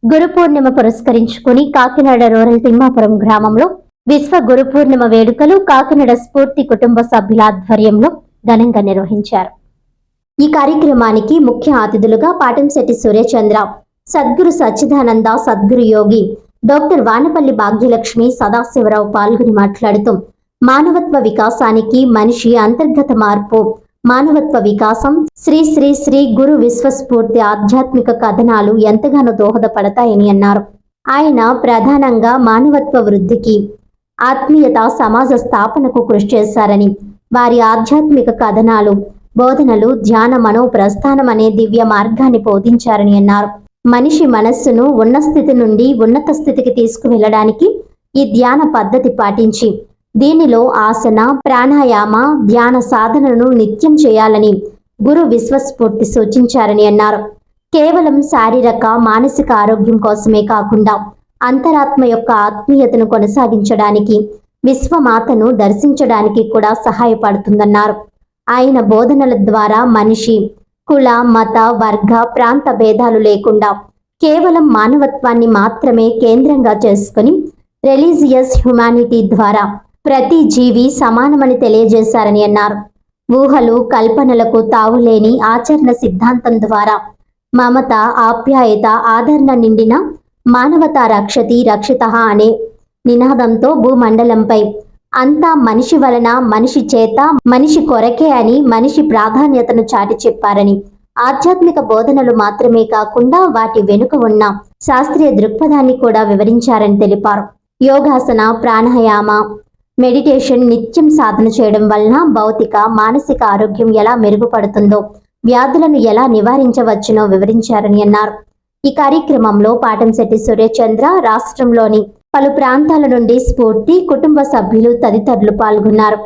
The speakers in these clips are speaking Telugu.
గురు పూర్ణిమ పురస్కరించుకుని కాకినాడ రూరల్ తిమ్మాపురం గ్రామంలో విశ్వ గురు పూర్ణిమ వేడుకలు కాకినాడ స్ఫూర్తి కుటుంబ సభ్యుల ఆధ్వర్యంలో ఘనంగా నిర్వహించారు. ఈ కార్యక్రమానికి ముఖ్య అతిథులుగా పాటంశెట్టి సూర్యచంద్ర, సద్గురు సచ్చిదానంద సద్గురు యోగి డాక్టర్ వానపల్లి భాగ్యలక్ష్మి సదాశివరావు పాల్గొని మాట్లాడుతూ మానవత్వ వికాసానికి మనిషి అంతర్గత మార్పు, మానవత్వ వికాసం శ్రీ శ్రీ శ్రీ గురు విశ్వస్ఫూర్తి ఆధ్యాత్మిక కథనాలు ఎంతగానో దోహదపడతాయని అన్నారు. ఆయన ప్రధానంగా మానవత్వ వృద్ధికి, ఆత్మీయత, సమాజ స్థాపనకు కృషి చేశారని, వారి ఆధ్యాత్మిక కథనాలు, బోధనలు ధ్యాన మనో ప్రస్థానం అనే దివ్య మార్గాన్ని బోధించారని అన్నారు. మనిషి మనస్సును ఉన్న స్థితి నుండి ఉన్నత స్థితికి తీసుకువెళ్ళడానికి ఈ ధ్యాన పద్ధతి పాటించి దీనిలో ఆసన, ప్రాణాయామ, ధ్యాన సాధనను నిత్యం చేయాలని గురు విశ్వస్ఫూర్తి సూచించారని అన్నారు. కేవలం శారీరక, మానసిక ఆరోగ్యం కోసమే కాకుండా అంతరాత్మ యొక్క ఆత్మీయతను కొనసాగించడానికి, విశ్వమాతను దర్శించడానికి కూడా సహాయపడుతుందన్నారు. ఆయన బోధనల ద్వారా మనిషి కుల, మత, వర్గ, ప్రాంత భేదాలు లేకుండా కేవలం మానవత్వాన్ని మాత్రమే కేంద్రంగా చేసుకుని రిలీజియస్ హ్యుమానిటీ ద్వారా ప్రతి జీవి సమానమని తెలియజేశారని అన్నారు. ఊహలు, కల్పనలకు తావులేని ఆచరణ సిద్ధాంతం ద్వారా మమత, ఆప్యాయత, ఆదరణ నిండిన మానవతా రక్షతి రక్షితః అనే నినాదంతో భూమండలంపై అంతా మనిషి వలన, మనిషి చేత, మనిషి కొరకే అని మనిషి ప్రాధాన్యతను చాటి చెప్పారని, ఆధ్యాత్మిక బోధనలు మాత్రమే కాకుండా వాటి వెనుక ఉన్న శాస్త్రీయ దృక్పథాన్ని కూడా వివరించారని తెలిపారు. యోగాసన, ప్రాణాయామ, మెడిటేషన్ నిత్యం సాధన చేయడం వలన భౌతిక, మానసిక ఆరోగ్యం ఎలా మెరుగుపడుతుందో, వ్యాధులను ఎలా నివారించవచ్చునో వివరించారని అన్నారు. ఈ కార్యక్రమంలో పాటంశెట్టి సూర్యచంద్ర, రాష్ట్రంలోని పలు ప్రాంతాల నుండి స్ఫూర్తి కుటుంబ సభ్యులు తదితరులు పాల్గొన్నారు.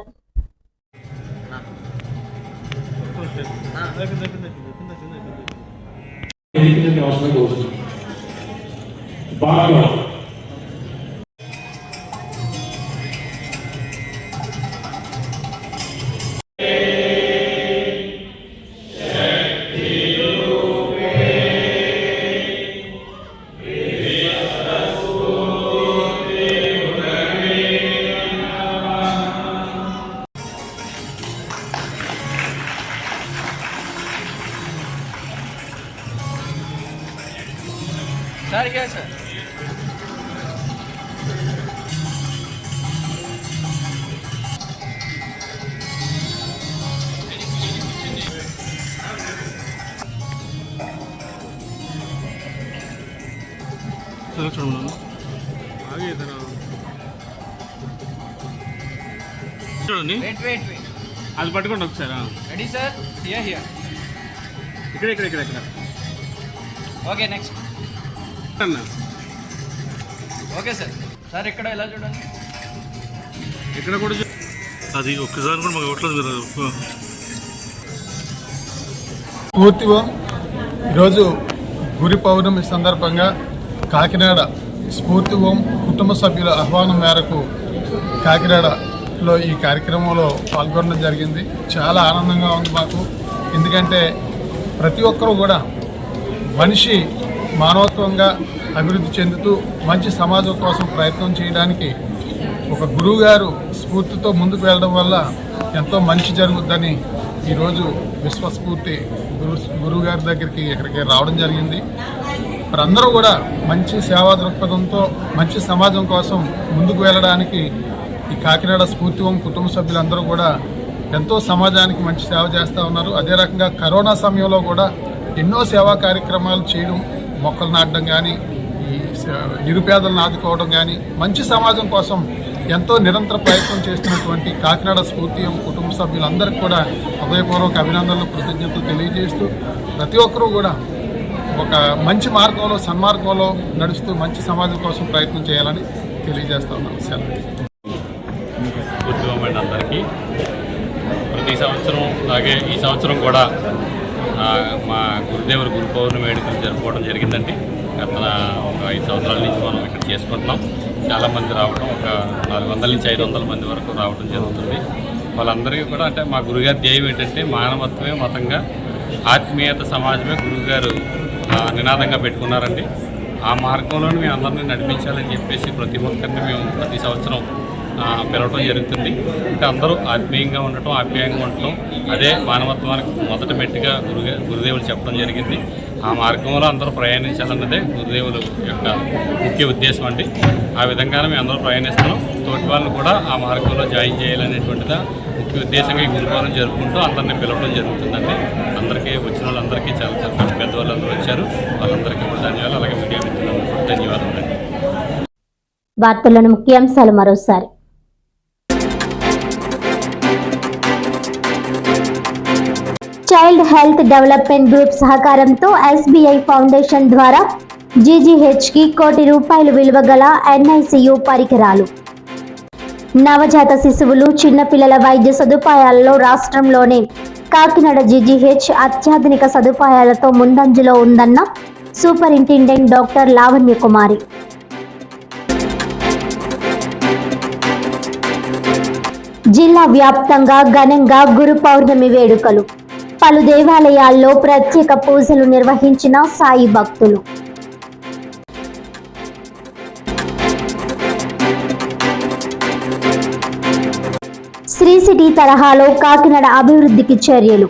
सर क्या सर చూడండి, అది పట్టుకోండి ఒకసారి. రెడీ సార్, హియర్ హియర్, ఇక్కడ ఇక్కడ ఇక్కడ ఇక్కడ ఓకే నెక్స్ట్ అన్న. Okay sir. సార్ ఇక్కడ ఎలా చూడండి, ఇక్కడ కూడా అది ఒక్కసారి కూడా మాకు ఇవ్వట్లేదు మీరు. పూర్తిగా ఈరోజు గురి పౌర్ణమి సందర్భంగా కాకినాడ స్ఫూర్తి ఓం కుటుంబ సభ్యుల ఆహ్వానం మేరకు కాకినాడలో ఈ కార్యక్రమంలో పాల్గొనడం జరిగింది. చాలా ఆనందంగా ఉంది మాకు. ఎందుకంటే ప్రతి ఒక్కరూ కూడా మనిషి మానవత్వంగా అభివృద్ధి చెందుతూ మంచి సమాజం కోసం ప్రయత్నం చేయడానికి ఒక గురువు గారు స్ఫూర్తితో ముందుకు వెళ్ళడం వల్ల ఎంతో మంచి జరుగుద్దని ఈరోజు విశ్వస్ఫూర్తి గురువు గారి దగ్గరికి ఇక్కడికి రావడం జరిగింది. అందరూ కూడా మంచి సేవా దృక్పథంతో మంచి సమాజం కోసం ముందుకు వెళ్ళడానికి ఈ కాకినాడ స్ఫూర్తి ఓం కుటుంబ సభ్యులందరూ కూడా ఎంతో సమాజానికి మంచి సేవ చేస్తూ ఉన్నారు. అదే రకంగా కరోనా సమయంలో కూడా ఎన్నో సేవా కార్యక్రమాలు చేయడం, మొక్కలు నాటడం కానీ, ఈ నిరుపేదలను ఆదుకోవడం కానీ, మంచి సమాజం కోసం ఎంతో నిరంతర ప్రయత్నం చేస్తున్నటువంటి కాకినాడ స్ఫూర్తి కుటుంబ సభ్యులందరికీ కూడా హృదయపూర్వక అభినందనలు, కృతజ్ఞతలు తెలియజేస్తూ ప్రతి ఒక్కరూ కూడా ఒక మంచి మార్గంలో, సన్మార్గంలో నడుస్తూ మంచి సమాజం కోసం ప్రయత్నం చేయాలని తెలియజేస్తా ఉన్నాను. సెలవు. అందరికీ ప్రతి సంవత్సరం అలాగే ఈ సంవత్సరం కూడా మా గురుదేవుడు గురు పౌర్ణమి వేడుకలు జరుపుకోవడం జరిగిందండి. గత ఒక 5 సంవత్సరాల నుంచి మనం ఇక్కడ చేసుకుంటున్నాం. చాలామంది రావడం, ఒక 400 నుంచి 500 మంది వరకు రావడం జరుగుతుంది. వాళ్ళందరికీ కూడా అంటే మా గురుగారి ధ్యేయం ఏంటంటే మానవత్వమే మతంగా, ఆత్మీయత సమాజమే గురువుగారు నినాదంగా పెట్టుకున్నారండి. ఆ మార్గంలో మేము అందరినీ నడిపించాలని చెప్పేసి ప్రతి ఒక్కరిని మేము ప్రతి సంవత్సరం పిలవటం జరుగుతుంది. ఇంకా అందరూ ఆత్మీయంగా ఉండటం, ఆప్యాయంగా ఉండటం, అదే మానవత్వానికి మొదటి మెట్టుగా గురుదేవులు చెప్పడం జరిగింది. ఆ మార్గంలో అందరూ ప్రయాణించాలన్నదే గురుదేవుల యొక్క ముఖ్య ఉద్దేశం అండి. ఆ విధంగానే మేము అందరూ ప్రయాణిస్తున్నాం. తోటి వాళ్ళని కూడా ఆ మార్గంలో జాయిన్ చేయాలనేటువంటిది ముఖ్య ఉద్దేశంగా ఈ గురువారం జరుపుకుంటూ అందరినీ పిలవడం జరుగుతుందండి. అందరికీ వచ్చిన వాళ్ళందరికీ చాలా చాలా పెద్దవాళ్ళందరూ వచ్చారు. వాళ్ళందరికీ కూడా ధన్యవాదాలు. అలాగే మీడియా మిత్రులందరూ ధన్యవాదాలు అండి. వార్తల్లోని ముఖ్యాంశాలు మరోసారి. చైల్డ్ హెల్త్ డెవలప్మెంట్ గ్రూప్ సహకారంతో SBI ఫౌండేషన్ ద్వారా GGH కి ₹1 కోటి విలువ గల NICU పరికరాలు. నవజాత శిశువులు, చిన్నపిల్లల వైద్య సదుపాయాలలో రాష్ట్రంలోనే కాకినాడ GGH అత్యాధునిక సదుపాయాలతో ముందంజలో ఉందన్న సూపరింటెండెంట్ డాక్టర్ లావణ్య కుమారి. జిల్లా వ్యాప్తంగా ఘనంగా గురు పౌర్ణమి వేడుకలు. పలు దేవాలయాల్లో ప్రత్యేక పూజలు నిర్వహించిన సాయి భక్తులు. శ్రీ సిటీ తరహాలో కాకినాడ అభివృద్ధికి చర్యలు.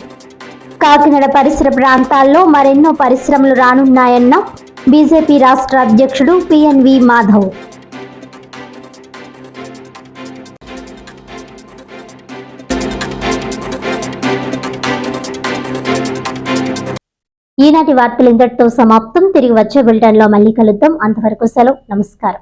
కాకినాడ పరిసర ప్రాంతాల్లో మరెన్నో పరిశ్రమలు రానున్నాయన్న బీజేపీ రాష్ట్ర అధ్యక్షుడు PNV మాధవ్. ఈనాటి వార్తలు ఇంతటితో సమాప్తం. తిరిగి వచ్చే బులెటిన్లో మళ్ళీ కలుద్దాం. అంతవరకు సెలవు. నమస్కారం.